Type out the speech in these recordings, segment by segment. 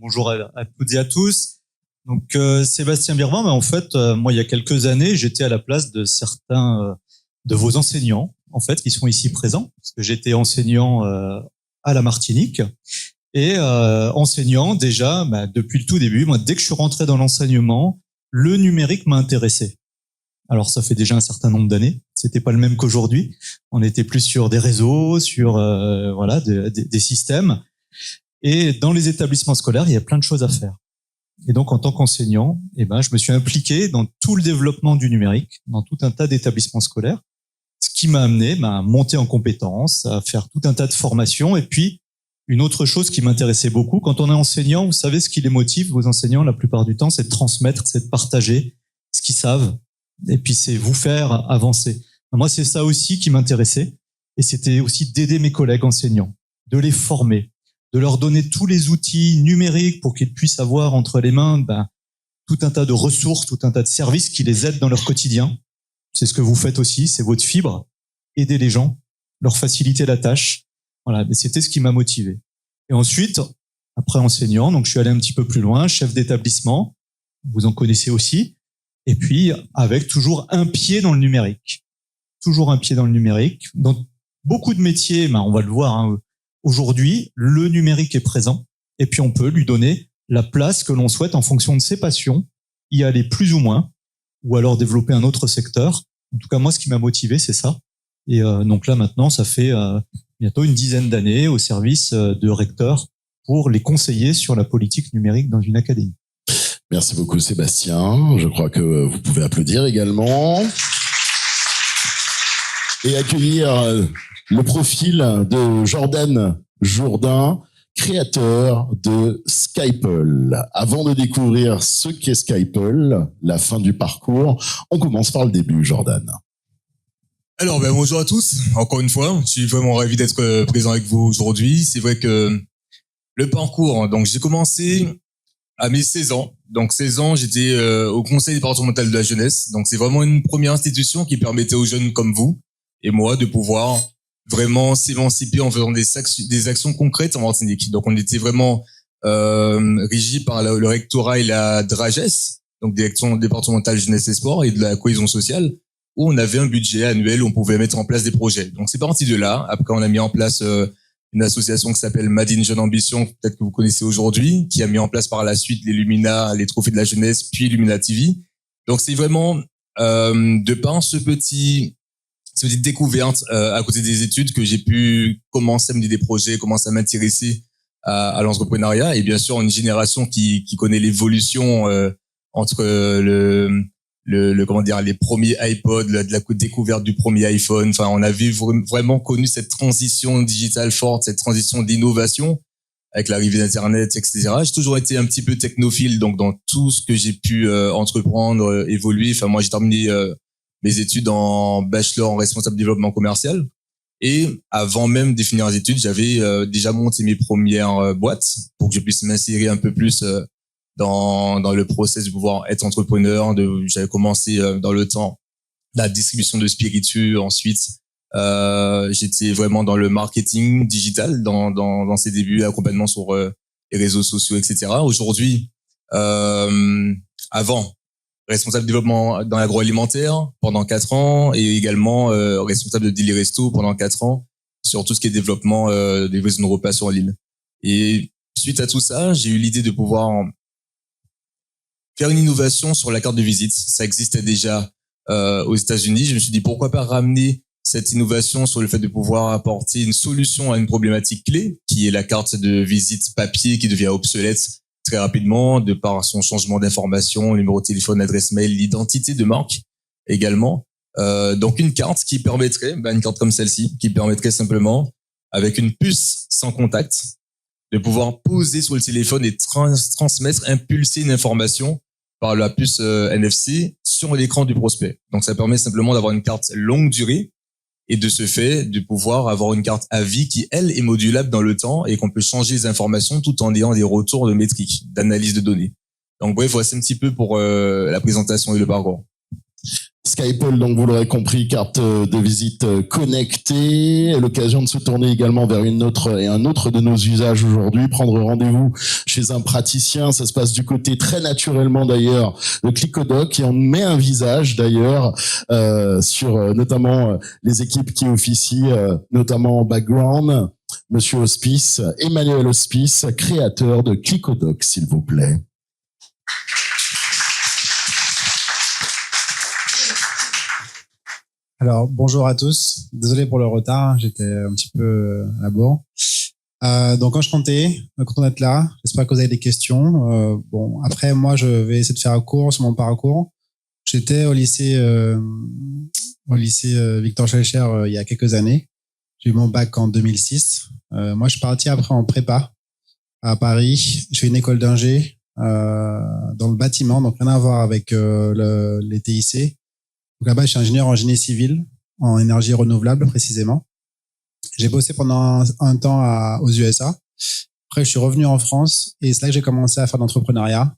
bonjour à toutes et à tous. Donc Sébastien Birvan, en fait, moi il y a quelques années, j'étais à la place de certains de vos enseignants, en fait, qui sont ici présents, parce que j'étais enseignant à la Martinique et enseignant déjà depuis le tout début. Moi, dès que je suis rentré dans l'enseignement, le numérique m'a intéressé. Alors ça fait déjà un certain nombre d'années. C'était pas le même qu'aujourd'hui. On était plus sur des réseaux, sur voilà des systèmes. Et dans les établissements scolaires, il y a plein de choses à faire. Et donc en tant qu'enseignant, je me suis impliqué dans tout le développement du numérique, dans tout un tas d'établissements scolaires, ce qui m'a amené à monter en compétences, à faire tout un tas de formations. Et puis une autre chose qui m'intéressait beaucoup, quand on est enseignant, vous savez ce qui les motive, vos enseignants, la plupart du temps, c'est de transmettre, c'est de partager ce qu'ils savent. Et puis c'est vous faire avancer. Moi, c'est ça aussi qui m'intéressait. Et c'était aussi d'aider mes collègues enseignants, de les former, de leur donner tous les outils numériques pour qu'ils puissent avoir entre les mains tout un tas de ressources, tout un tas de services qui les aident dans leur quotidien. C'est ce que vous faites aussi, c'est votre fibre. Aider les gens, leur faciliter la tâche. Voilà, mais c'était ce qui m'a motivé. Et ensuite, après enseignant, donc je suis allé un petit peu plus loin, chef d'établissement, vous en connaissez aussi. Et puis, avec toujours un pied dans le numérique. Toujours un pied dans le numérique. Dans beaucoup de métiers, on va le voir, aujourd'hui, le numérique est présent. Et puis, on peut lui donner la place que l'on souhaite en fonction de ses passions, y aller plus ou moins, ou alors développer un autre secteur. En tout cas, moi, ce qui m'a motivé, c'est ça. Et donc là, maintenant, ça fait bientôt une dizaine d'années au service de recteurs pour les conseiller sur la politique numérique dans une académie. Merci beaucoup Sébastien, je crois que vous pouvez applaudir également. Et accueillir le profil de Jordan Jourdain, créateur de Skyple. Avant de découvrir ce qu'est Skyple, la fin du parcours, on commence par le début, Jordan. Alors, bonjour à tous, encore une fois, je suis vraiment ravi d'être présent avec vous aujourd'hui. C'est vrai que le parcours, donc j'ai commencé à mes 16 ans. Donc 16 ans, j'étais au conseil départemental de la jeunesse. Donc c'est vraiment une première institution qui permettait aux jeunes comme vous et moi de pouvoir vraiment s'émanciper en faisant des actions concrètes en Martinique. Donc on était vraiment régi par le rectorat et la DRAGES, donc Direction départementale jeunesse et sport et de la cohésion sociale, où on avait un budget annuel où on pouvait mettre en place des projets. Donc c'est parti de là. Après on a mis en place une association qui s'appelle Madine Jeune Ambition, peut-être que vous connaissez aujourd'hui, qui a mis en place par la suite les Lumina, les Trophées de la Jeunesse, puis Lumina TV. Donc c'est vraiment de par cette petite découverte à côté des études que j'ai pu commencer à mener des projets, commencer à m'intéresser à l'entrepreneuriat. Et bien sûr, une génération qui connaît l'évolution entre les premiers iPods, la découverte du premier iPhone. Enfin, on a vraiment connu cette transition digitale forte, cette transition d'innovation avec l'arrivée d'Internet, etc. J'ai toujours été un petit peu technophile, donc dans tout ce que j'ai pu entreprendre, évoluer. Enfin, moi, j'ai terminé mes études en bachelor en responsable développement commercial. Et avant même de finir les études, j'avais déjà monté mes premières boîtes pour que je puisse m'insérer un peu plus dans le process de pouvoir être entrepreneur. J'avais commencé dans le temps la distribution de spiritueux. Ensuite, j'étais vraiment dans le marketing digital dans ses débuts, accompagnement sur les réseaux sociaux, etc. Aujourd'hui, avant, responsable de développement dans l'agroalimentaire pendant 4 ans et également responsable de Deli Resto pendant 4 ans sur tout ce qui est développement des livraisons de repas sur l'île. Et suite à tout ça, j'ai eu l'idée de pouvoir faire une innovation sur la carte de visite. Ça existait déjà aux États-Unis. Je me suis dit pourquoi pas ramener cette innovation sur le fait de pouvoir apporter une solution à une problématique clé qui est la carte de visite papier qui devient obsolète très rapidement de par son changement d'information, le numéro de téléphone, l'adresse mail, l'identité de marque également. Donc une carte qui permettrait, une carte comme celle-ci, qui permettrait simplement, avec une puce sans contact, de pouvoir poser sur le téléphone et transmettre, impulser une information par la puce NFC sur l'écran du prospect. Donc ça permet simplement d'avoir une carte longue durée et de ce fait de pouvoir avoir une carte à vie qui, elle, est modulable dans le temps et qu'on peut changer les informations tout en ayant des retours de métriques, d'analyse de données. Donc bref, voici un petit peu pour la présentation et le parcours. Skype, donc vous l'aurez compris, carte de visite connectée, l'occasion de se tourner également vers un autre de nos usages aujourd'hui, prendre rendez-vous chez un praticien, ça se passe du côté très naturellement d'ailleurs de Clickodoc et on met un visage d'ailleurs sur notamment les équipes qui officient, notamment en background, Monsieur Hospice, Emmanuel Hospice, créateur de Clickodoc, s'il vous plaît. Alors, bonjour à tous. Désolé pour le retard, j'étais un petit peu à la bourre. Donc, enchanté, content d'être là. J'espère que vous avez des questions. Bon, après, moi, je vais essayer de faire un cours sur mon parcours. J'étais au lycée Victor Schœlcher il y a quelques années. J'ai eu mon bac en 2006. Moi, je suis parti après en prépa à Paris. Je fais une école d'ingé dans le bâtiment, donc rien à voir avec les TIC. Donc là-bas, je suis ingénieur en génie civil, en énergie renouvelable précisément. J'ai bossé pendant un temps aux USA. Après, je suis revenu en France et c'est là que j'ai commencé à faire de l'entrepreneuriat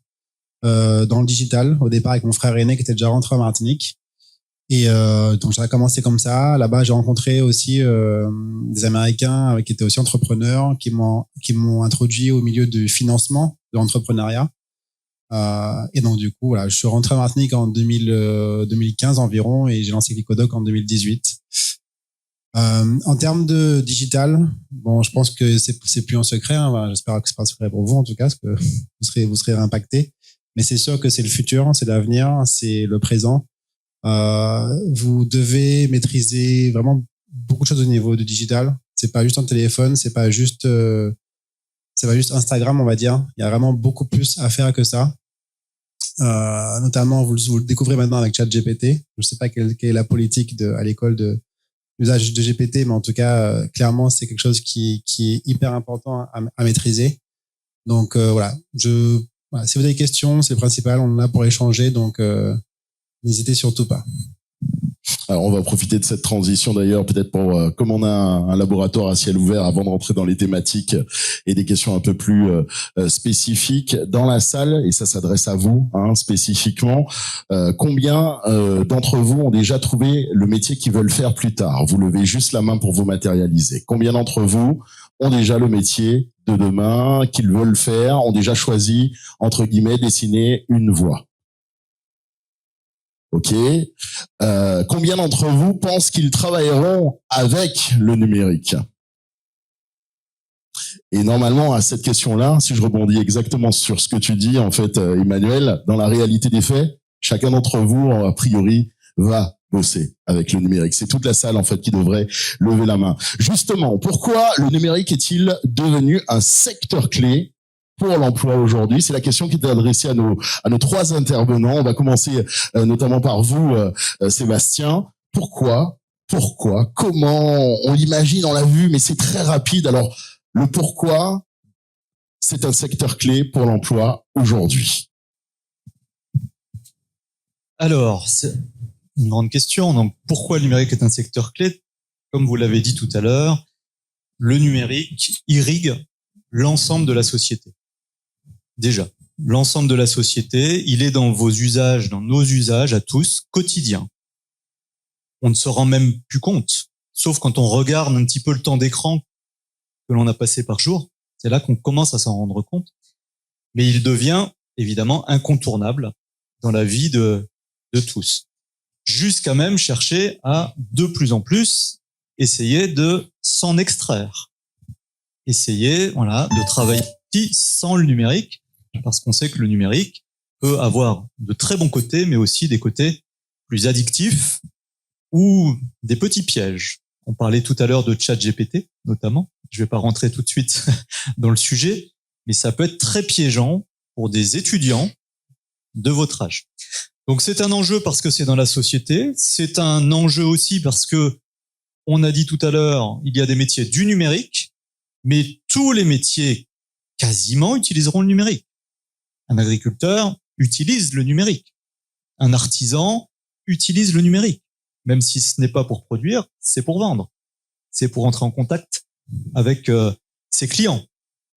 dans le digital, au départ avec mon frère aîné qui était déjà rentré en Martinique. Et donc, j'ai commencé comme ça. Là-bas, j'ai rencontré aussi des Américains qui étaient aussi entrepreneurs, qui m'ont introduit au milieu du financement de l'entrepreneuriat. Et donc du coup, voilà, je suis rentré à Martinique en 2015 environ et j'ai lancé Clickodoc en 2018. En termes de digital, bon, je pense que c'est plus un secret. Hein, j'espère que c'est pas un secret pour vous en tout cas, parce que vous serez impacté. Mais c'est sûr que c'est le futur, c'est l'avenir, c'est le présent. Vous devez maîtriser vraiment beaucoup de choses au niveau du digital. C'est pas juste un téléphone, c'est pas juste Instagram, on va dire. Il y a vraiment beaucoup plus à faire que ça. Notamment, vous le découvrez maintenant avec ChatGPT. Je ne sais pas quelle est la politique à l'école de l'usage de GPT, mais en tout cas, clairement, c'est quelque chose qui est hyper important à maîtriser. Donc voilà. Voilà, si vous avez des questions, c'est le principal. On est là pour échanger, donc n'hésitez surtout pas. Alors, on va profiter de cette transition d'ailleurs, peut-être pour, comme on a un laboratoire à ciel ouvert, avant de rentrer dans les thématiques et des questions un peu plus spécifiques dans la salle, et ça s'adresse à vous spécifiquement. Combien d'entre vous ont déjà trouvé le métier qu'ils veulent faire plus tard? Vous levez juste la main pour vous matérialiser. Combien d'entre vous ont déjà le métier de demain qu'ils veulent faire, ont déjà choisi, entre guillemets, dessiner une voie? Ok. Combien d'entre vous pensent qu'ils travailleront avec le numérique? Et normalement, à cette question-là, si je rebondis exactement sur ce que tu dis, en fait, Emmanuel, dans la réalité des faits, chacun d'entre vous, a priori, va bosser avec le numérique. C'est toute la salle, en fait, qui devrait lever la main. Justement, pourquoi le numérique est-il devenu un secteur clé pour l'emploi aujourd'hui? C'est la question qui était adressée à nos trois intervenants. On va commencer notamment par vous, Sébastien. Pourquoi, comment? On l'imagine, on l'a vu, mais c'est très rapide. Alors, le pourquoi, c'est un secteur clé pour l'emploi aujourd'hui. Alors, c'est une grande question. Donc, pourquoi le numérique est un secteur clé? Comme vous l'avez dit tout à l'heure, le numérique irrigue l'ensemble de la société. Déjà, l'ensemble de la société, il est dans vos usages, dans nos usages à tous, quotidiens. On ne se rend même plus compte, sauf quand on regarde un petit peu le temps d'écran que l'on a passé par jour. C'est là qu'on commence à s'en rendre compte. Mais il devient évidemment incontournable dans la vie de tous. Jusqu'à même chercher à, de plus en plus, essayer de s'en extraire. Essayer, de travailler sans le numérique, parce qu'on sait que le numérique peut avoir de très bons côtés, mais aussi des côtés plus addictifs ou des petits pièges. On parlait tout à l'heure de ChatGPT, notamment. Je vais pas rentrer tout de suite dans le sujet, mais ça peut être très piégeant pour des étudiants de votre âge. Donc c'est un enjeu parce que c'est dans la société. C'est un enjeu aussi parce que, on a dit tout à l'heure, il y a des métiers du numérique, mais tous les métiers quasiment utiliseront le numérique. Un agriculteur utilise le numérique. Un artisan utilise le numérique. Même si ce n'est pas pour produire, c'est pour vendre. C'est pour entrer en contact avec ses clients,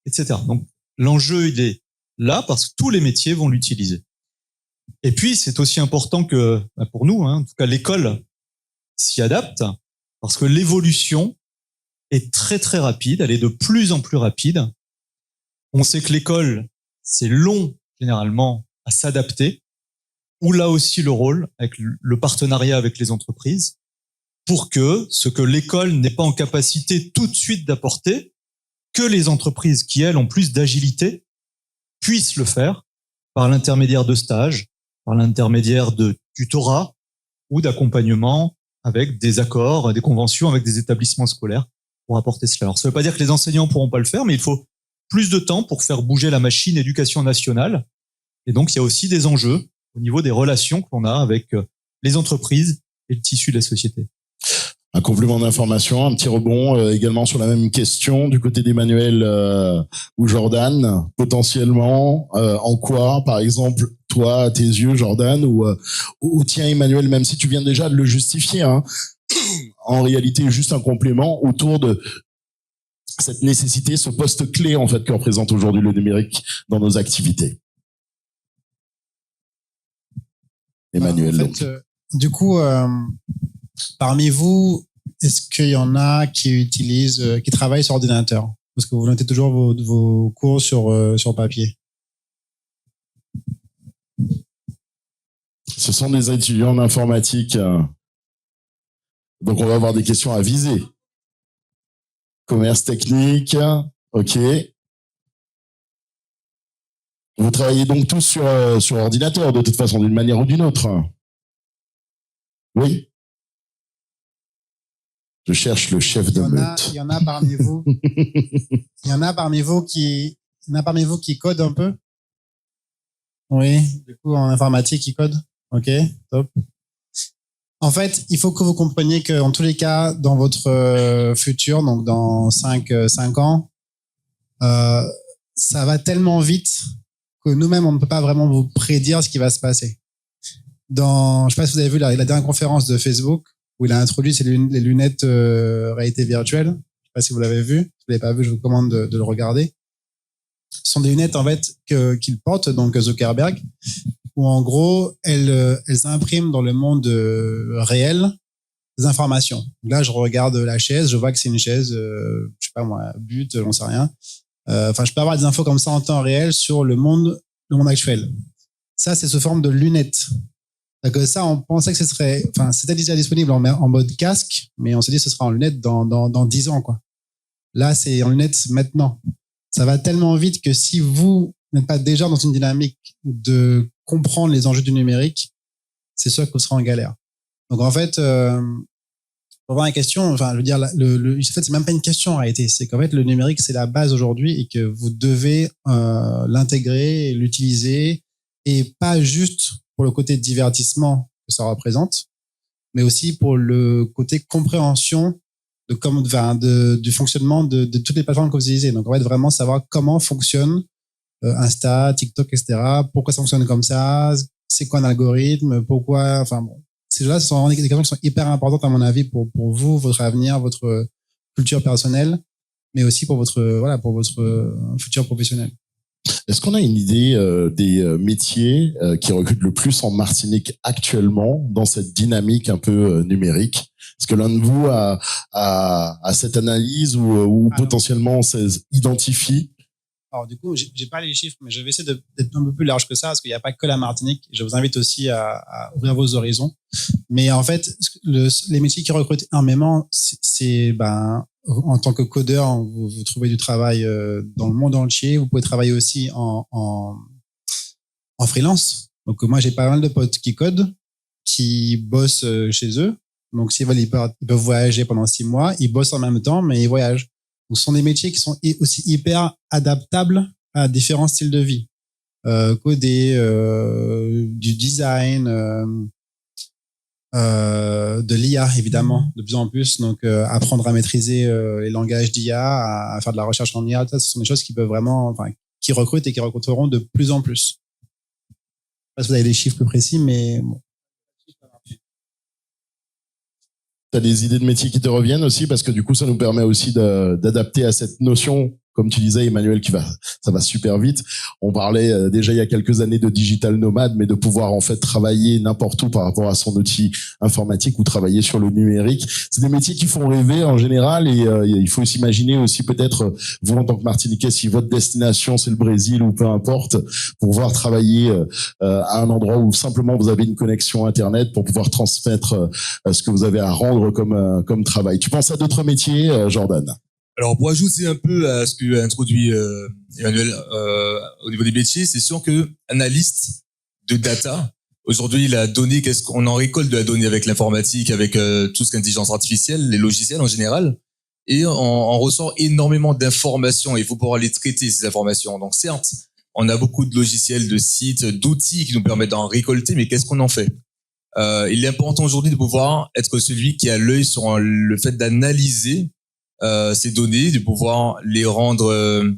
etc. Donc, l'enjeu, il est là parce que tous les métiers vont l'utiliser. Et puis, c'est aussi important que, pour nous, en tout cas, l'école s'y adapte, parce que l'évolution est très, très rapide. Elle est de plus en plus rapide. On sait que l'école, c'est long, généralement, à s'adapter. Ou là aussi le rôle, avec le partenariat avec les entreprises, pour que ce que l'école n'est pas en capacité tout de suite d'apporter, que les entreprises qui, elles, ont plus d'agilité, puissent le faire par l'intermédiaire de stages, par l'intermédiaire de tutorat ou d'accompagnement avec des accords, des conventions avec des établissements scolaires pour apporter cela. Alors, ça ne veut pas dire que les enseignants pourront pas le faire, mais il faut plus de temps pour faire bouger la machine éducation nationale. Et donc, il y a aussi des enjeux au niveau des relations que l'on a avec les entreprises et le tissu de la société. Un complément d'information, un petit rebond également sur la même question du côté d'Emmanuel ou Jordan, potentiellement en quoi, par exemple, toi, à tes yeux, Jordan, ou tiens, Emmanuel, même si tu viens déjà de le justifier, en réalité, juste un complément autour de cette nécessité, ce poste clé en fait que représente aujourd'hui le numérique dans nos activités. Emmanuel. En fait, du coup, parmi vous, est-ce qu'il y en a qui travaillent sur ordinateur? Parce que vous notez toujours vos cours sur papier. Ce sont des étudiants en informatique. Donc, on va avoir des questions à viser. Commerce technique, ok. Vous travaillez donc tous sur ordinateur, de toute façon, d'une manière ou d'une autre. Oui. Je cherche le chef de meute. Il y en a parmi vous. Il y en a parmi vous qui codent un peu. Oui. Du coup, en informatique, ils codent. Ok. Top. En fait, il faut que vous compreniez que, en tous les cas, dans votre futur, donc dans 5 ans, ça va tellement vite que nous-mêmes, on ne peut pas vraiment vous prédire ce qui va se passer. Je ne sais pas si vous avez vu la dernière conférence de Facebook où il a introduit les lunettes réalité virtuelle. Je ne sais pas si vous l'avez vu. Si vous ne l'avez pas vu, je vous recommande de le regarder. Ce sont des lunettes en fait qu'il porte, donc Zuckerberg, où en gros, elles impriment dans le monde réel des informations. Là, je regarde la chaise, je vois que c'est une chaise, je sais pas moi, but, j'en sais rien. Enfin, je peux avoir des infos comme ça en temps réel sur le monde actuel. Ça, c'est sous forme de lunettes. Donc ça, on pensait que ce serait, enfin, c'était déjà disponible en mode casque, mais on s'est dit que ce sera en lunettes dans 10 ans, quoi. Là, c'est en lunettes maintenant. Ça va tellement vite que si vous n'êtes pas déjà dans une dynamique de comprendre les enjeux du numérique, c'est sûr que vous serez en galère. Donc, en fait, pour voir la question, enfin, je veux dire, en fait, c'est même pas une question en réalité. C'est qu'en fait, le numérique, c'est la base aujourd'hui et que vous devez l'intégrer, l'utiliser, et pas juste pour le côté divertissement que ça représente, mais aussi pour le côté compréhension du fonctionnement de toutes les plateformes que vous utilisez. Donc, en fait, vraiment savoir comment fonctionne Insta, TikTok, etc. Pourquoi ça fonctionne comme ça? C'est quoi un algorithme? Pourquoi? Enfin bon, ces choses-là, ce sont vraiment des questions qui sont hyper importantes à mon avis pour vous, votre avenir, votre culture personnelle, mais aussi pour votre futur professionnel. Est-ce qu'on a une idée des métiers qui recrutent le plus en Martinique actuellement dans cette dynamique un peu numérique? Est-ce que l'un de vous a cette analyse ou potentiellement s'identifie? Alors du coup, j'ai pas les chiffres, mais je vais essayer d'être un peu plus large que ça, parce qu'il n'y a pas que la Martinique. Je vous invite aussi à ouvrir vos horizons. Mais en fait, les métiers qui recrutent énormément, c'est en tant que codeur, vous trouvez du travail dans le monde entier. Vous pouvez travailler aussi en freelance. Donc moi, j'ai pas mal de potes qui codent, qui bossent chez eux. Donc s'ils veulent, ils peuvent voyager pendant 6 mois. Ils bossent en même temps, mais ils voyagent. Donc, ce sont des métiers qui sont aussi hyper adaptables à différents styles de vie. Coder, du design, de l'IA, évidemment, de plus en plus. Donc, apprendre à maîtriser les langages d'IA, à faire de la recherche en IA, ça, ce sont des choses qui peuvent vraiment, qui recrutent et qui recruteront de plus en plus. Je sais pas si vous avez des chiffres plus précis, mais bon. Tu as des idées de métiers qui te reviennent aussi, parce que du coup, ça nous permet aussi d'adapter à cette notion comme tu disais, Emmanuel, ça va super vite. On parlait déjà il y a quelques années de digital nomade, mais de pouvoir en fait travailler n'importe où par rapport à son outil informatique ou travailler sur le numérique. C'est des métiers qui font rêver en général et il faut s'imaginer aussi peut-être, vous en tant que Martiniquais, si votre destination c'est le Brésil ou peu importe, pour pouvoir travailler à un endroit où simplement vous avez une connexion Internet pour pouvoir transmettre ce que vous avez à rendre comme travail. Tu penses à d'autres métiers, Jordan ? Alors, pour ajouter un peu à ce que a introduit Emmanuel au niveau des métiers, c'est sûr que analyste de data, aujourd'hui, la donnée, qu'est-ce qu'on en récolte de la donnée avec l'informatique, avec tout ce qu'est l'intelligence artificielle, les logiciels en général, et on ressort énormément d'informations et il faut pouvoir les traiter, ces informations. Donc, certes, on a beaucoup de logiciels, de sites, d'outils qui nous permettent d'en récolter, mais qu'est-ce qu'on en fait ? Il est important aujourd'hui de pouvoir être celui qui a l'œil sur le fait d'analyser ces données, de pouvoir les rendre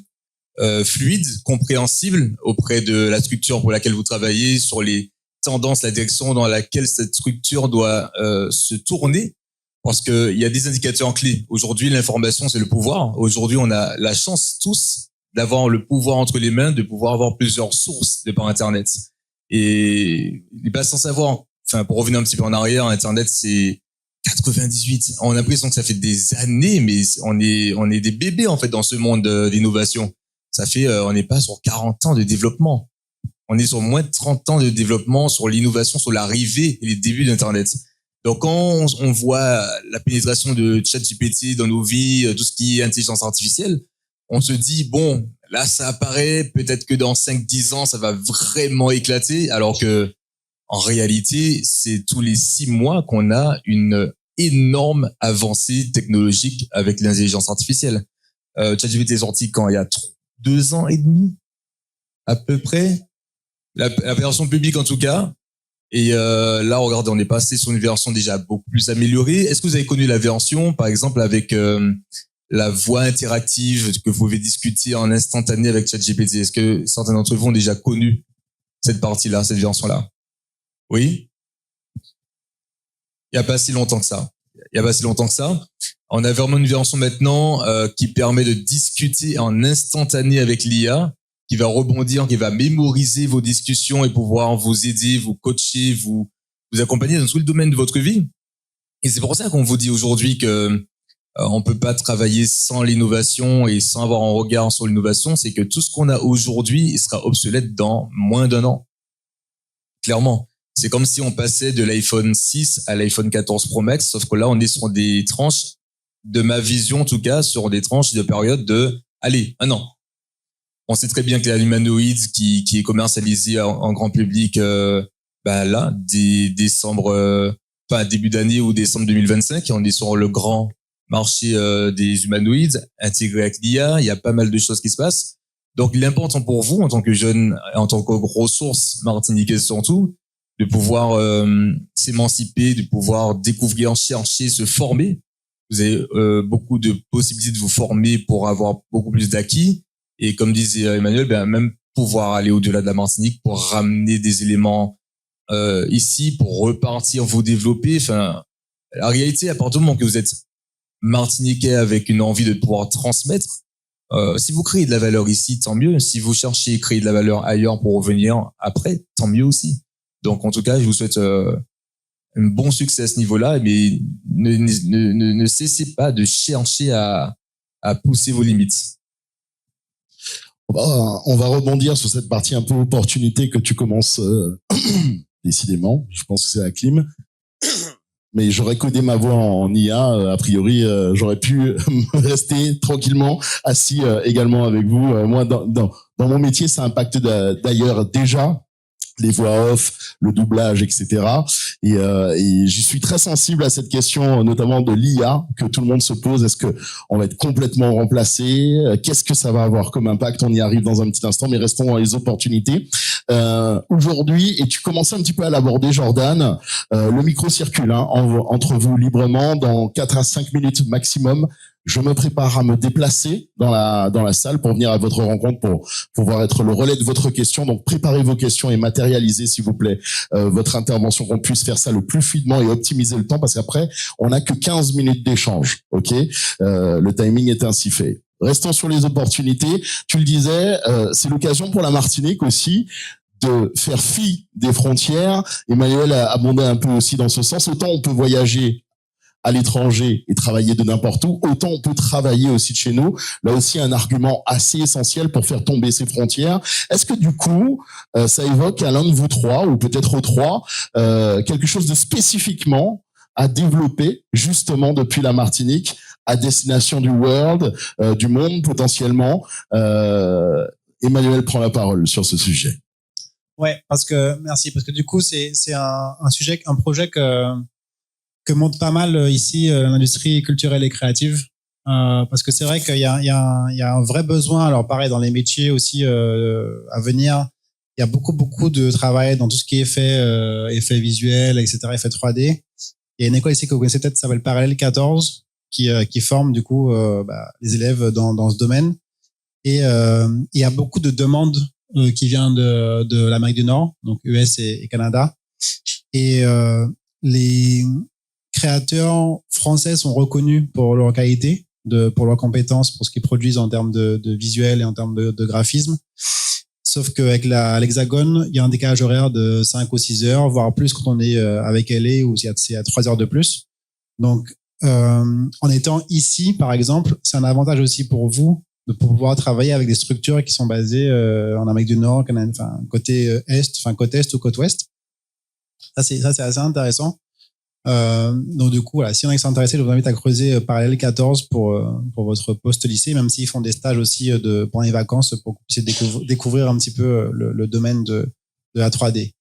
fluides, compréhensibles auprès de la structure pour laquelle vous travaillez, sur les tendances, la direction dans laquelle cette structure doit se tourner, parce que il y a des indicateurs clés. Aujourd'hui, l'information, c'est le pouvoir. Aujourd'hui, on a la chance tous d'avoir le pouvoir entre les mains, de pouvoir avoir plusieurs sources de par Internet. Et il n'est pas sans savoir, enfin, pour revenir un petit peu en arrière, Internet, c'est 98. On a l'impression que ça fait des années, mais on est des bébés, en fait, dans ce monde d'innovation. Ça fait, on n'est pas sur 40 ans de développement. On est sur moins de 30 ans de développement sur l'innovation, sur l'arrivée et les débuts d'Internet. Donc, quand on voit la pénétration de ChatGPT dans nos vies, tout ce qui est intelligence artificielle, on se dit, bon, là, ça apparaît, peut-être que dans 5-10 ans, ça va vraiment éclater, alors que, en réalité, c'est tous les 6 mois qu'on a une énorme avancée technologique avec l'intelligence artificielle. ChatGPT est sorti quand il y a 2 ans et demi, à peu près. La version publique, en tout cas. Et là, regardez, on est passé sur une version déjà beaucoup plus améliorée. Est-ce que vous avez connu la version, par exemple, avec la voix interactive que vous pouvez discuter en instantané avec ChatGPT? Est-ce que certains d'entre vous ont déjà connu cette partie-là, cette version-là? Oui. Il n'y a pas si longtemps que ça. On a vraiment une version maintenant qui permet de discuter en instantané avec l'IA, qui va rebondir, qui va mémoriser vos discussions et pouvoir vous aider, vous coacher, vous accompagner dans tout le domaine de votre vie. Et c'est pour ça qu'on vous dit aujourd'hui que on peut pas travailler sans l'innovation et sans avoir un regard sur l'innovation. C'est que tout ce qu'on a aujourd'hui sera obsolète dans moins d'1 an. Clairement. C'est comme si on passait de l'iPhone 6 à l'iPhone 14 Pro Max, sauf que là, on est sur des tranches, de ma vision en tout cas, sur des tranches de période de, allez, 1 an. On sait très bien que l'humanoïde qui est commercialisé en grand public, là, début d'année ou décembre 2025, on est sur le grand marché des humanoïdes intégrés avec l'IA. Il y a pas mal de choses qui se passent. Donc, l'important pour vous, en tant que jeune, en tant que ressource martiniquaise surtout, de pouvoir s'émanciper, de pouvoir découvrir, chercher, se former. Vous avez beaucoup de possibilités de vous former pour avoir beaucoup plus d'acquis. Et comme disait Emmanuel, même pouvoir aller au-delà de la Martinique pour ramener des éléments ici, pour repartir, vous développer. Enfin, la réalité, à partir du moment que vous êtes martiniquais avec une envie de pouvoir transmettre, si vous créez de la valeur ici, tant mieux. Si vous cherchez à créer de la valeur ailleurs pour revenir après, tant mieux aussi. Donc, en tout cas, je vous souhaite un bon succès à ce niveau-là, mais ne cessez pas de chercher à pousser vos limites. On va rebondir sur cette partie un peu opportunité que tu commences décidément. Je pense que c'est la clim. Mais j'aurais codé ma voix en IA. A priori, j'aurais pu rester tranquillement assis également avec vous. Moi, dans mon métier, ça impacte d'ailleurs déjà les voix off, le doublage, etc. Et j'y suis très sensible à cette question, notamment de l'IA, que tout le monde se pose. Est-ce que on va être complètement remplacé? Qu'est-ce que ça va avoir comme impact? On y arrive dans un petit instant, mais restons dans les opportunités. Aujourd'hui, et tu commençais un petit peu à l'aborder, Jordan, le micro circule entre vous librement dans 4 à 5 minutes maximum. Je me prépare à me déplacer dans la salle pour venir à votre rencontre pour pouvoir être le relais de votre question. Donc, préparez vos questions et matérialisez, s'il vous plaît, votre intervention, qu'on puisse faire ça le plus fluidement et optimiser le temps, parce qu'après, on n'a que 15 minutes d'échange. Ok, le timing est ainsi fait. restons sur les opportunités. Tu le disais, c'est l'occasion pour la Martinique aussi de faire fi des frontières. Emmanuel a abondé un peu aussi dans ce sens. Autant on peut voyager à l'étranger et travailler de n'importe où, autant on peut travailler aussi de chez nous. Là aussi, un argument assez essentiel pour faire tomber ces frontières. Est-ce que du coup, ça évoque à l'un de vous trois, ou peut-être aux trois, quelque chose de spécifiquement à développer justement depuis la Martinique à destination du world, du monde potentiellement? Emmanuel prend la parole sur ce sujet. Ouais, merci, parce que du coup, c'est un sujet, un projet que monte pas mal ici l'industrie culturelle et créative, parce que c'est vrai qu'il y a un vrai besoin. Alors pareil, dans les métiers aussi à venir, il y a beaucoup de travail dans tout ce qui est effets visuels, etc., effets 3D. Il y a une école ici que vous connaissez peut-être, ça s'appelle Parallèle 14, qui forme du coup les élèves dans ce domaine. Et il y a beaucoup de demandes qui viennent de l'Amérique du Nord, donc US et Canada. Et les créateurs français sont reconnus pour leur qualité, pour leurs compétences, pour ce qu'ils produisent en termes de visuel et en termes de graphisme. Sauf qu'avec l'Hexagone, il y a un décalage horaire de 5 ou 6 heures, voire plus quand on est avec LA, où c'est à 3 heures de plus. Donc, en étant ici, par exemple, c'est un avantage aussi pour vous de pouvoir travailler avec des structures qui sont basées en Amérique du Nord, côté côte est ou côte ouest. Ça, c'est assez intéressant. Donc du coup, voilà, si on est intéressé, je vous invite à creuser Parallèle 14 pour votre post-lycée, même s'ils font des stages aussi pendant les vacances pour que vous puissiez découvrir un petit peu le domaine de la 3D.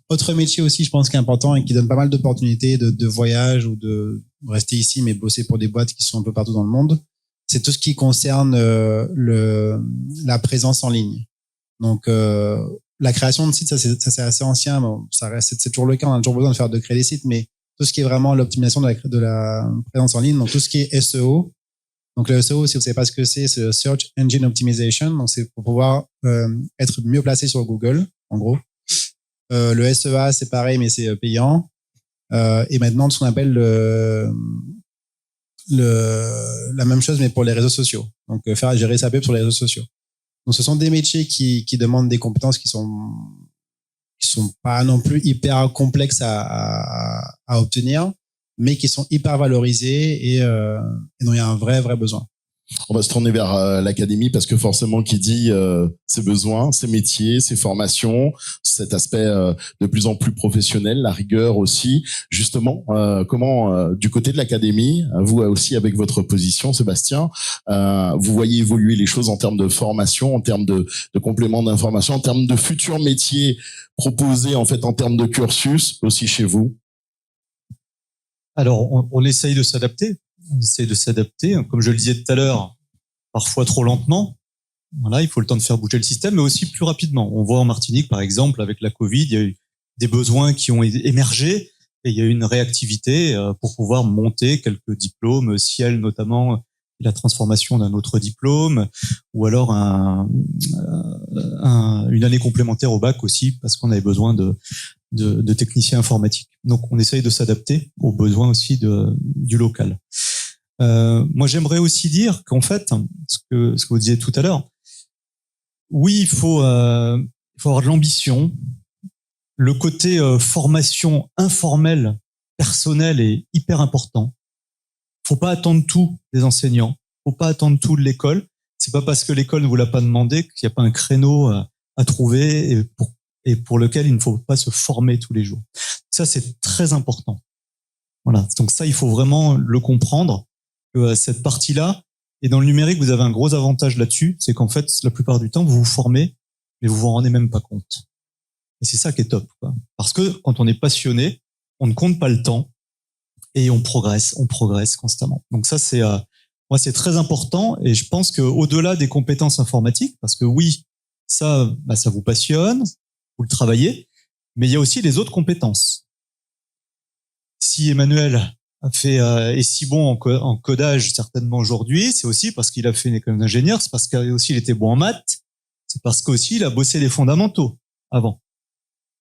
Autre métier aussi, je pense, qui est important et qui donne pas mal d'opportunités de voyage ou de rester ici, mais bosser pour des boîtes qui sont un peu partout dans le monde, c'est tout ce qui concerne la présence en ligne. Donc la création de sites, ça c'est assez ancien, bon, c'est toujours le cas, on a toujours besoin de créer des sites, mais tout ce qui est vraiment l'optimisation de la présence en ligne, donc tout ce qui est SEO. Donc le SEO, si vous ne savez pas ce que c'est Search Engine Optimization, donc c'est pour pouvoir être mieux placé sur Google, en gros. Le SEA, c'est pareil, mais c'est payant. Et maintenant, ce qu'on appelle la même chose, mais pour les réseaux sociaux. Donc gérer sa pub sur les réseaux sociaux. Donc, ce sont des métiers qui demandent des compétences qui sont pas non plus hyper complexes à obtenir, mais qui sont hyper valorisés et dont il y a un vrai besoin. On va se tourner vers l'académie parce que forcément, qui dit ses besoins, ses métiers, ses formations, cet aspect de plus en plus professionnel, la rigueur aussi. Justement, comment, du côté de l'académie, vous aussi avec votre position, Sébastien, vous voyez évoluer les choses en termes de formation, en termes de complément d'information, en termes de futurs métiers proposés en fait en termes de cursus aussi chez vous? Alors, on essaye de s'adapter. On essaie de s'adapter, comme je le disais tout à l'heure, parfois trop lentement. Voilà, il faut le temps de faire bouger le système, mais aussi plus rapidement. On voit en Martinique, par exemple, avec la Covid, il y a eu des besoins qui ont émergé et il y a eu une réactivité pour pouvoir monter quelques diplômes, Ciel notamment, la transformation d'un autre diplôme, ou alors une année complémentaire au bac aussi, parce qu'on avait besoin de techniciens informatiques. Donc, on essaye de s'adapter aux besoins aussi du local. Moi, j'aimerais aussi dire qu'en fait, ce que vous disiez tout à l'heure, oui, il faut avoir de l'ambition. Le côté formation informelle, personnelle est hyper important. Faut pas attendre tout des enseignants. Faut pas attendre tout de l'école. C'est pas parce que l'école ne vous l'a pas demandé qu'il n'y a pas un créneau à trouver et pour lequel il ne faut pas se former tous les jours. Ça, c'est très important. Voilà. Donc ça, il faut vraiment le comprendre, que cette partie-là, et dans le numérique, vous avez un gros avantage là-dessus, c'est qu'en fait, la plupart du temps, vous vous formez, mais vous vous en rendez même pas compte. Et c'est ça qui est top, quoi. Parce que quand on est passionné, on ne compte pas le temps et on progresse constamment. Donc ça, moi, c'est très important et je pense que au-delà des compétences informatiques, parce que oui, ça vous passionne, vous le travaillez, mais il y a aussi les autres compétences. Si Emmanuel est si bon en codage certainement aujourd'hui, c'est aussi parce qu'il a fait une école d'ingénieur, c'est parce qu'il était bon en maths, c'est parce qu'aussi il a bossé les fondamentaux avant.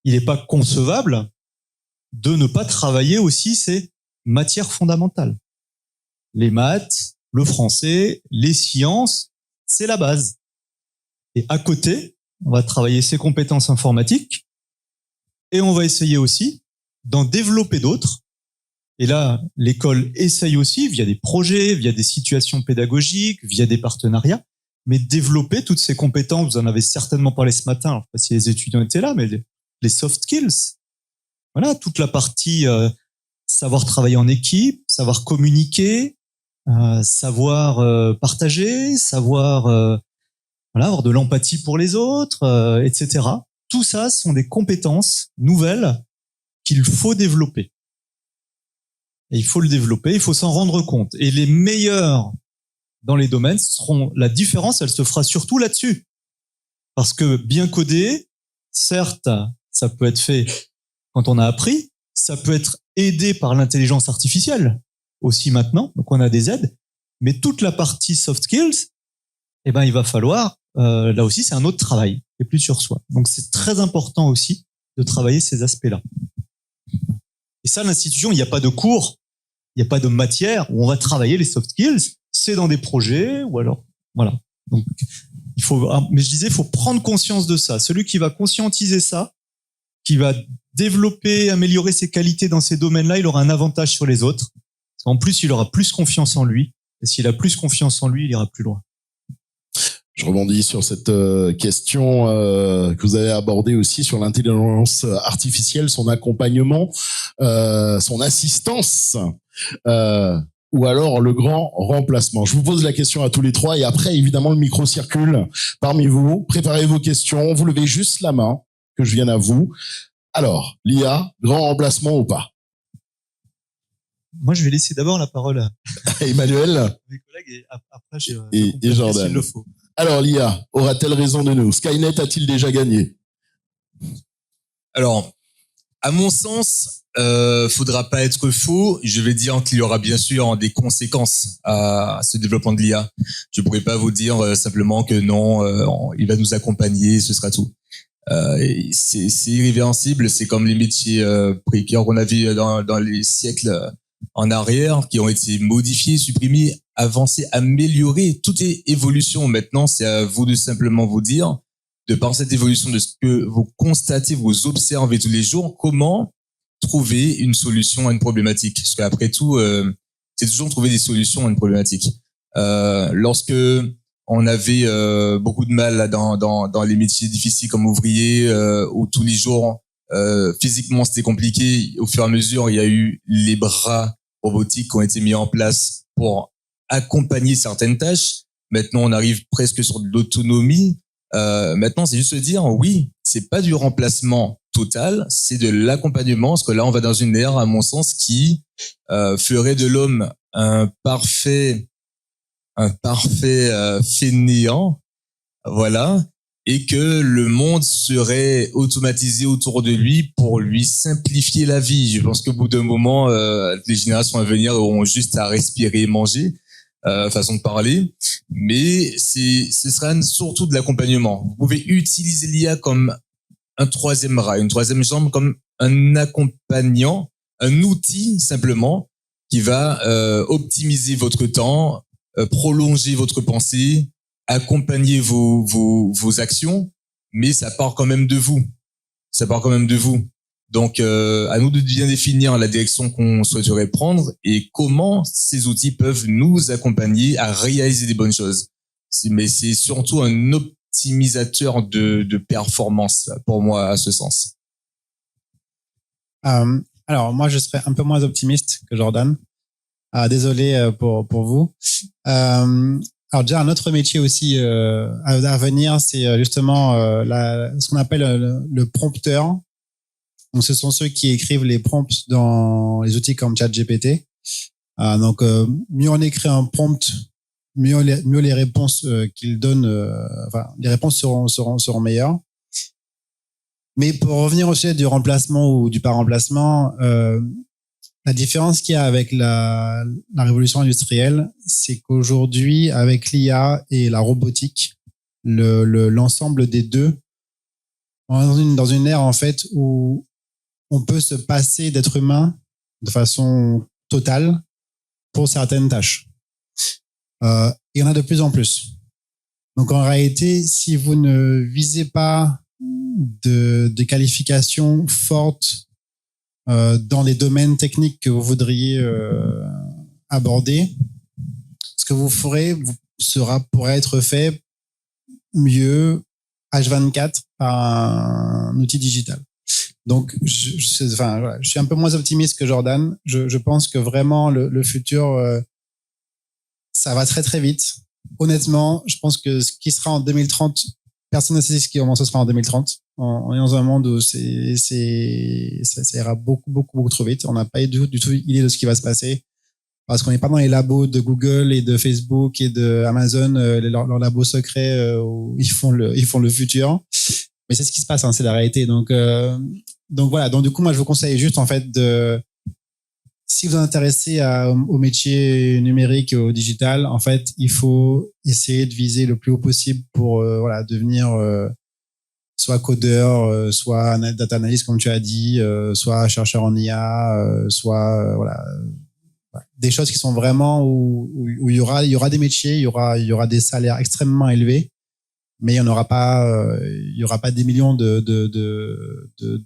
Il n'est pas concevable de ne pas travailler aussi ces matières fondamentales. Les maths, le français, les sciences, c'est la base. Et à côté, on va travailler ses compétences informatiques et on va essayer aussi d'en développer d'autres. Et là, l'école essaye aussi, via des projets, via des situations pédagogiques, via des partenariats, mais développer toutes ces compétences. Vous en avez certainement parlé ce matin, alors, je ne sais pas si les étudiants étaient là, mais les soft skills. Voilà, toute la partie savoir travailler en équipe, savoir communiquer, savoir partager, savoir avoir de l'empathie pour les autres, etc. Tout ça sont des compétences nouvelles qu'il faut développer. Et il faut le développer, il faut s'en rendre compte. Et les meilleurs dans les domaines seront, la différence, elle se fera surtout là-dessus. Parce que bien codé, certes, ça peut être fait quand on a appris, ça peut être aidé par l'intelligence artificielle aussi maintenant, donc on a des aides, mais toute la partie soft skills, il va falloir, là aussi c'est un autre travail, et plus sur soi. Donc c'est très important aussi de travailler ces aspects-là. Et ça, l'institution, il n'y a pas de cours, il n'y a pas de matière où on va travailler les soft skills, c'est dans des projets, ou alors, voilà. Donc, mais je disais, il faut prendre conscience de ça. Celui qui va conscientiser ça, qui va développer, améliorer ses qualités dans ces domaines-là, il aura un avantage sur les autres. En plus, il aura plus confiance en lui. Et s'il a plus confiance en lui, il ira plus loin. Je rebondis sur cette question que vous avez abordée aussi sur l'intelligence artificielle, son accompagnement, son assistance, ou alors le grand remplacement. Je vous pose la question à tous les trois et après, évidemment, le micro circule parmi vous. Préparez vos questions. Vous levez juste la main que je vienne à vous. Alors, l'IA, grand remplacement ou pas? Moi, je vais laisser d'abord la parole à Emmanuel mes collègues et après, je et Jordan. s'il le faut. Alors, l'IA aura-t-elle raison de nous? Skynet a-t-il déjà gagné? Alors, à mon sens, faudra pas être faux. Je vais dire qu'il y aura bien sûr des conséquences à ce développement de l'IA. Je pourrais pas vous dire simplement que non, il va nous accompagner, ce sera tout. C'est irréversible. C'est comme les métiers précaires qu'on a vu dans les siècles en arrière, qui ont été modifiés, supprimés, avancés, améliorés. Tout est évolution. Maintenant, c'est à vous de simplement vous dire, de par cette évolution de ce que vous constatez, vous observez tous les jours, comment trouver une solution à une problématique. Parce qu'après tout, c'est toujours trouver des solutions à une problématique. Lorsque on avait beaucoup de mal là, dans les métiers difficiles comme ouvrier, où tous les jours, physiquement c'était compliqué, au fur et à mesure, il y a eu les bras robotiques qui ont été mis en place pour accompagner certaines tâches. Maintenant, on arrive presque sur de l'autonomie. Maintenant, c'est juste se dire, oui, c'est pas du remplacement total, c'est de l'accompagnement, parce que là, on va dans une ère, à mon sens, qui ferait de l'homme un parfait fainéant, voilà, et que le monde serait automatisé autour de lui pour lui simplifier la vie. Je pense qu'au bout d'un moment, les générations à venir auront juste à respirer et manger, façon de parler, mais ce sera surtout de l'accompagnement. Vous pouvez utiliser l'IA comme un troisième bras, une troisième jambe, comme un accompagnant, un outil simplement qui va optimiser votre temps, prolonger votre pensée, accompagner vos actions, mais ça part quand même de vous. Ça part quand même de vous. Donc, à nous de bien définir la direction qu'on souhaiterait prendre et comment ces outils peuvent nous accompagner à réaliser des bonnes choses. Mais c'est surtout un optimisateur de performance pour moi à ce sens. Alors, moi, je serais un peu moins optimiste que Jordan. Désolé pour vous. Alors déjà, un autre métier aussi à venir, c'est justement ce qu'on appelle le prompteur. Donc, ce sont ceux qui écrivent les prompts dans les outils comme ChatGPT. Donc, mieux on écrit un prompt, mieux les réponses qu'il donne, les réponses seront meilleures. Mais pour revenir au sujet du remplacement ou du pas remplacement, la différence qu'il y a avec la révolution industrielle, c'est qu'aujourd'hui, avec l'IA et la robotique, l'ensemble des deux, on est dans une ère en fait où on peut se passer d'être humain de façon totale pour certaines tâches. Il y en a de plus en plus. Donc en réalité, si vous ne visez pas de qualifications fortes dans les domaines techniques que vous voudriez aborder, ce que vous ferez pourrait être fait mieux H24 par un outil digital. Donc, je suis un peu moins optimiste que Jordan. Je pense que vraiment le futur, ça va très très vite. Honnêtement, je pense que ce qui sera en 2030, personne ne sait comment ce sera en 2030. On est dans un monde où ça ira beaucoup trop vite. On n'a pas du tout idée de ce qui va se passer parce qu'on n'est pas dans les labos de Google et de Facebook et de Amazon, leurs labos secrets où ils font le futur. Mais c'est ce qui se passe, hein, c'est la réalité. Donc voilà. Donc du coup, moi, je vous conseille juste en fait si vous vous intéressez au métier numérique et au digital, en fait, il faut essayer de viser le plus haut possible pour devenir soit codeur, soit data analyst comme tu as dit, soit chercheur en IA, soit des choses qui sont vraiment où il y aura des métiers, il y aura des salaires extrêmement élevés, mais il y aura pas des millions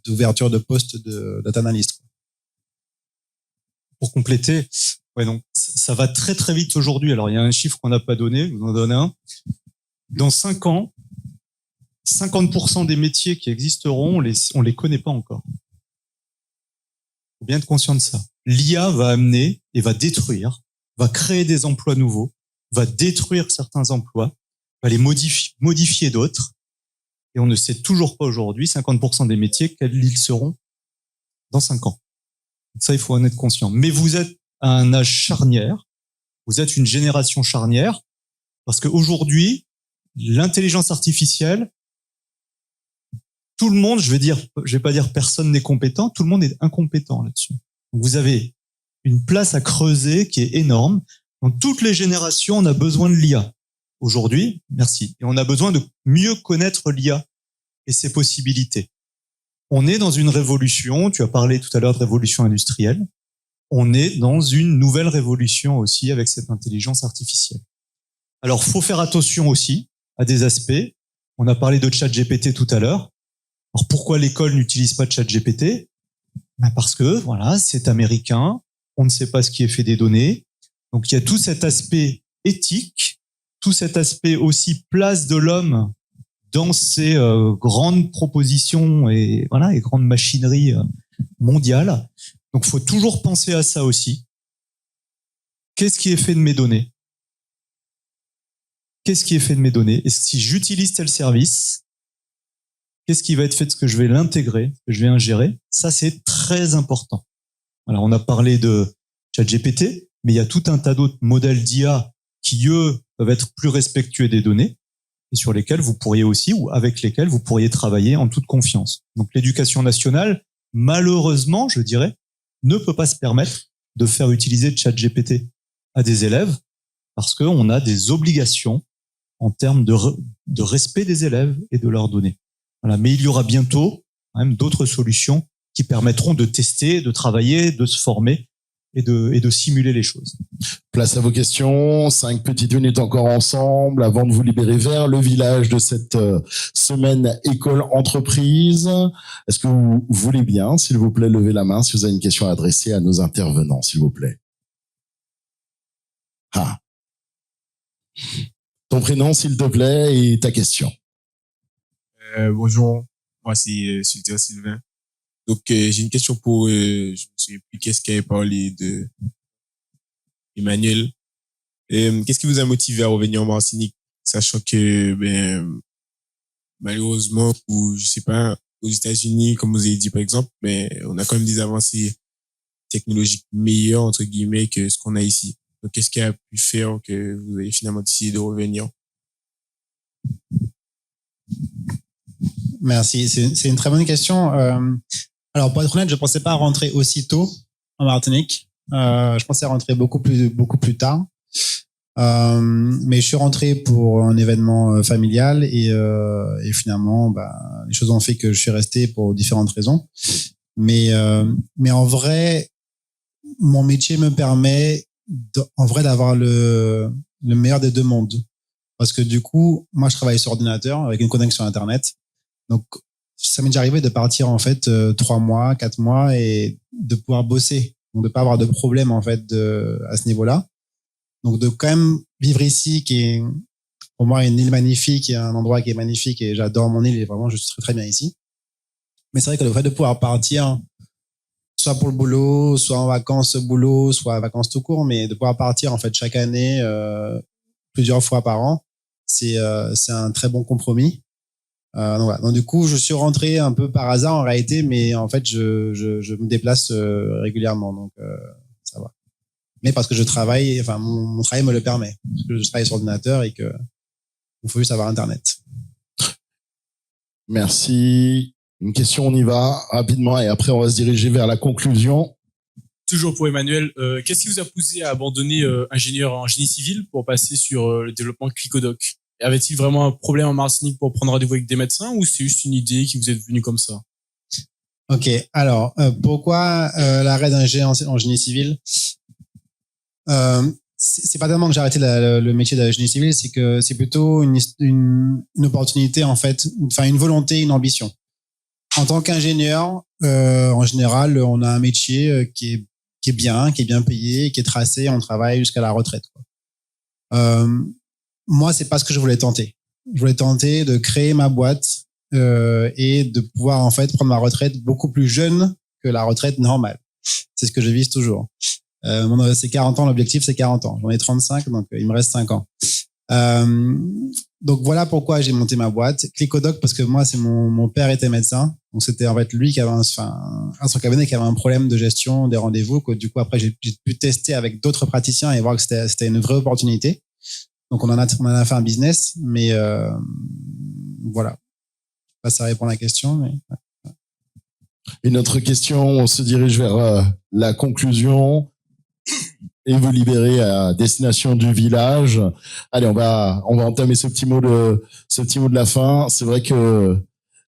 d'ouvertures de postes de data analyst. Pour compléter, donc ça va très très vite aujourd'hui. Alors il y a un chiffre qu'on n'a pas donné, je vous en donne un. Dans 5 ans, 50% des métiers qui existeront, on les connaît pas encore. Faut bien être conscient de ça. L'IA va amener et va détruire, va créer des emplois nouveaux, va détruire certains emplois, va les modifier d'autres. Et on ne sait toujours pas aujourd'hui 50% des métiers quels ils seront dans 5 ans. Donc ça, il faut en être conscient. Mais vous êtes à un âge charnière, vous êtes une génération charnière, parce qu'aujourd'hui, l'intelligence artificielle, tout le monde, je vais pas dire personne n'est compétent, tout le monde est incompétent là-dessus. Donc vous avez une place à creuser qui est énorme. Dans toutes les générations, on a besoin de l'IA. Aujourd'hui, merci. Et on a besoin de mieux connaître l'IA et ses possibilités. On est dans une révolution, tu as parlé tout à l'heure de révolution industrielle, on est dans une nouvelle révolution aussi avec cette intelligence artificielle. Alors, faut faire attention aussi à des aspects. On a parlé de ChatGPT tout à l'heure. Alors, pourquoi l'école n'utilise pas ChatGPT ? Parce que, c'est américain, on ne sait pas ce qui est fait des données. Donc, il y a tout cet aspect éthique, tout cet aspect aussi place de l'homme dans ces grandes propositions et grandes machineries mondiales. Donc, faut toujours penser à ça aussi. Qu'est-ce qui est fait de mes données ? Qu'est-ce qui est fait de mes données ? Et si j'utilise tel service, qu'est-ce qui va être fait de ce que je vais l'intégrer, que je vais ingérer ? Ça, c'est très important. Voilà, on a parlé de ChatGPT, mais il y a tout un tas d'autres modèles d'IA qui, eux, peuvent être plus respectueux des données et sur lesquels vous pourriez aussi, ou avec lesquels vous pourriez travailler en toute confiance. Donc l'éducation nationale, malheureusement, je dirais, ne peut pas se permettre de faire utiliser ChatGPT à des élèves parce qu'on a des obligations en termes de respect des élèves et de leurs données. Voilà. Mais il y aura bientôt quand même d'autres solutions qui permettront de tester, de travailler, de se former et de simuler les choses. Place à vos questions. 5 petites minutes encore ensemble avant de vous libérer vers le village de cette semaine école-entreprise. Est-ce que vous voulez bien, s'il vous plaît, lever la main si vous avez une question à adresser à nos intervenants, s'il vous plaît. Ah. Ton prénom, s'il te plaît, et ta question. Bonjour, moi c'est Sylvain. Donc j'ai une question pour, je me souviens plus qu'est-ce qu'elle avait parlé de Emmanuel. Qu'est-ce qui vous a motivé à revenir en Martinique, sachant que malheureusement, ou je sais pas, aux États-Unis, comme vous avez dit par exemple, on a quand même des avancées technologiques meilleures entre guillemets que ce qu'on a ici. Donc qu'est-ce qui a pu faire que vous avez finalement décidé de revenir? Merci, c'est une très bonne question. Alors pour être honnête, je pensais pas rentrer aussitôt en Martinique. Je pensais rentrer beaucoup plus tard. Mais je suis rentré pour un événement familial et finalement, les choses ont fait que je suis resté pour différentes raisons. Mais en vrai, mon métier me permet en vrai d'avoir le meilleur des deux mondes. Parce que du coup, moi, je travaille sur ordinateur avec une connexion Internet. Donc, ça m'est déjà arrivé de partir en fait 3 mois, 4 mois et de pouvoir bosser. Donc, de pas avoir de problème en fait à ce niveau-là. Donc, de quand même vivre ici, qui est pour moi une île magnifique et un endroit qui est magnifique et j'adore mon île et vraiment je suis très très bien ici. Mais c'est vrai que le fait de pouvoir partir soit pour le boulot, soit en vacances boulot, soit en vacances tout court, mais de pouvoir partir en fait chaque année plusieurs fois par an, c'est un très bon compromis. Donc, voilà. Donc du coup, je suis rentré un peu par hasard en réalité, mais en fait je me déplace régulièrement, donc ça va. Mais parce que je travaille, enfin mon travail me le permet, parce que je travaille sur ordinateur et que il faut juste avoir Internet. Merci. Une question, on y va rapidement et après on va se diriger vers la conclusion. Toujours pour Emmanuel, qu'est-ce qui vous a poussé à abandonner ingénieur en génie civil pour passer sur le développement Clickodoc? Avait-il vraiment un problème en Martinique pour prendre rendez-vous avec des médecins ou c'est juste une idée qui vous est venue comme ça? Ok, alors pourquoi l'arrêt d'ingénieur en génie civil? C'est pas tellement que j'ai arrêté le métier de génie civil, c'est que c'est plutôt une opportunité en fait, enfin une volonté, une ambition. En tant qu'ingénieur, en général, on a un métier qui est bien payé, qui est tracé, on travaille jusqu'à la retraite, quoi. Moi, c'est pas ce que je voulais tenter. Je voulais tenter de créer ma boîte et de pouvoir en fait prendre ma retraite beaucoup plus jeune que la retraite normale. C'est ce que je vise toujours. C'est 40 ans, l'objectif c'est 40 ans. J'en ai 35, donc il me reste 5 ans. Donc voilà pourquoi j'ai monté ma boîte. Clickodoc, parce que moi, c'est mon père était médecin. Donc c'était en fait lui qui avait un son cabinet qui avait un problème de gestion des rendez-vous, que du coup après j'ai pu tester avec d'autres praticiens et voir que c'était une vraie opportunité. Donc on en a fait un business, mais voilà. Je sais pas si ça répond à la question, mais Une autre question, on se dirige vers la conclusion. Et vous libérez à destination du village. Allez, on va entamer ce petit mot de la fin. C'est vrai que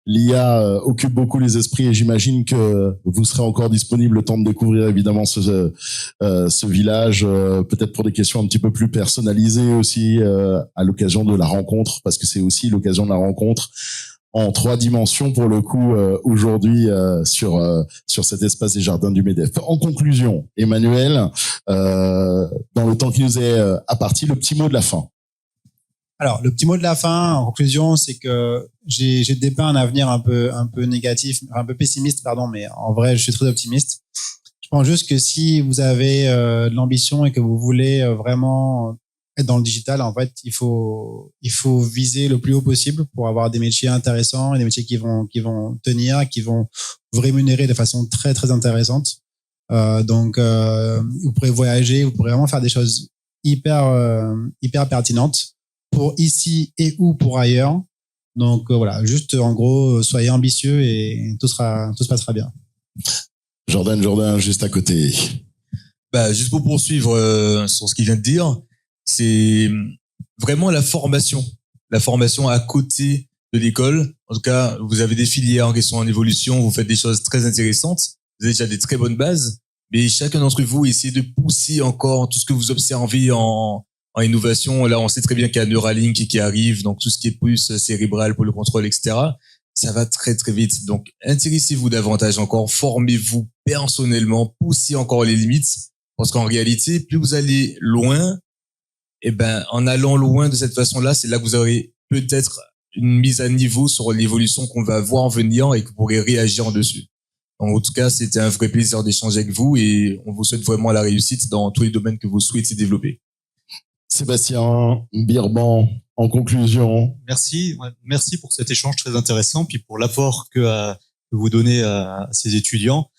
l'IA occupe beaucoup les esprits et j'imagine que vous serez encore disponible le temps de découvrir évidemment ce village, peut-être pour des questions un petit peu plus personnalisées aussi à l'occasion de la rencontre, parce que c'est aussi l'occasion de la rencontre en 3 dimensions pour le coup aujourd'hui sur cet espace des jardins du MEDEF. En conclusion, Emmanuel, dans le temps qui nous est imparti, le petit mot de la fin. Alors, le petit mot de la fin, en conclusion, c'est que j'ai dépeint un avenir un peu négatif, un peu pessimiste, pardon, mais en vrai, je suis très optimiste. Je pense juste que si vous avez de l'ambition et que vous voulez vraiment être dans le digital, en fait, il faut viser le plus haut possible pour avoir des métiers intéressants et des métiers qui vont tenir, qui vont vous rémunérer de façon très, très intéressante. Donc, vous pourrez voyager, vous pourrez vraiment faire des choses hyper pertinentes pour ici et ou pour ailleurs. Donc, voilà, juste en gros, soyez ambitieux et tout se passera bien. Jordan, juste à côté. Juste pour poursuivre sur ce qu'il vient de dire, c'est vraiment la formation à côté de l'école. En tout cas, vous avez des filières qui sont en évolution, vous faites des choses très intéressantes, vous avez déjà des très bonnes bases, mais chacun d'entre vous essayez de pousser encore tout ce que vous observez en innovation. Là, on sait très bien qu'il y a Neuralink qui arrive, donc tout ce qui est puce cérébrale pour le contrôle, etc. Ça va très très vite. Donc, intéressez-vous davantage encore, formez-vous personnellement, poussez encore les limites, parce qu'en réalité, plus vous allez loin, en allant loin de cette façon-là, c'est là que vous aurez peut-être une mise à niveau sur l'évolution qu'on va voir venir et que vous pourrez réagir en dessus. Donc, en tout cas, c'était un vrai plaisir d'échanger avec vous et on vous souhaite vraiment la réussite dans tous les domaines que vous souhaitez développer. Sébastien Birban, en conclusion. Merci pour cet échange très intéressant, puis pour l'apport que vous donnez à ces étudiants.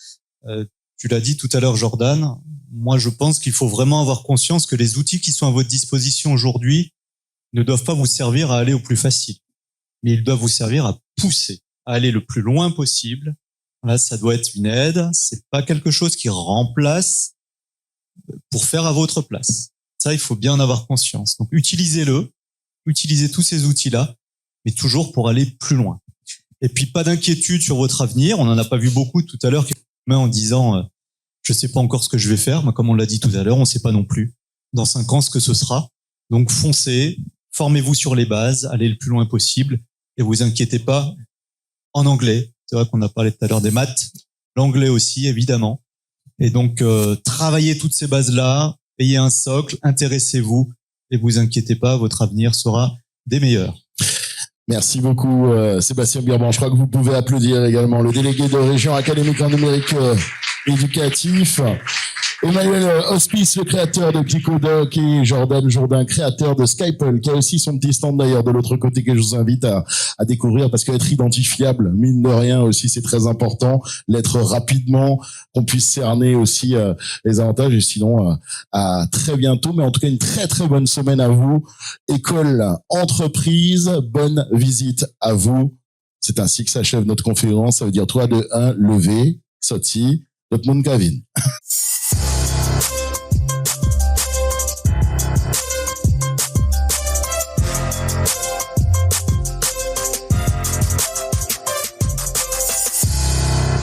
Tu l'as dit tout à l'heure, Jordan. Moi, je pense qu'il faut vraiment avoir conscience que les outils qui sont à votre disposition aujourd'hui ne doivent pas vous servir à aller au plus facile, mais ils doivent vous servir à pousser, à aller le plus loin possible. Là, ça doit être une aide. C'est pas quelque chose qui remplace pour faire à votre place. Ça, il faut bien en avoir conscience. Donc, utilisez tous ces outils-là, mais toujours pour aller plus loin. Et puis, pas d'inquiétude sur votre avenir. On n'en a pas vu beaucoup tout à l'heure en disant je sais pas encore ce que je vais faire. Mais comme on l'a dit tout à l'heure, on sait pas non plus dans 5 ans ce que ce sera. Donc foncez, formez-vous sur les bases, allez le plus loin possible et vous inquiétez pas. En anglais, c'est vrai qu'on a parlé tout à l'heure des maths, l'anglais aussi évidemment. Et donc travaillez toutes ces bases-là, ayez un socle, intéressez-vous et vous inquiétez pas, votre avenir sera des meilleurs. Merci beaucoup, Sébastien Birban. Je crois que vous pouvez applaudir également le délégué de Région académique en numérique éducatif. Emmanuel Hospice, le créateur de Clickodoc, et Jordan Jourdain, créateur de Skyple, qui a aussi son petit stand d'ailleurs de l'autre côté que je vous invite à découvrir parce qu'être identifiable, mine de rien aussi, c'est très important. L'être rapidement, qu'on puisse cerner aussi les avantages et sinon à très bientôt. Mais en tout cas, une très très bonne semaine à vous. École, entreprise, bonne visite à vous. C'est ainsi que s'achève notre conférence. Ça veut dire 3, 2, 1, levé, Soti, Dortmund Gavin.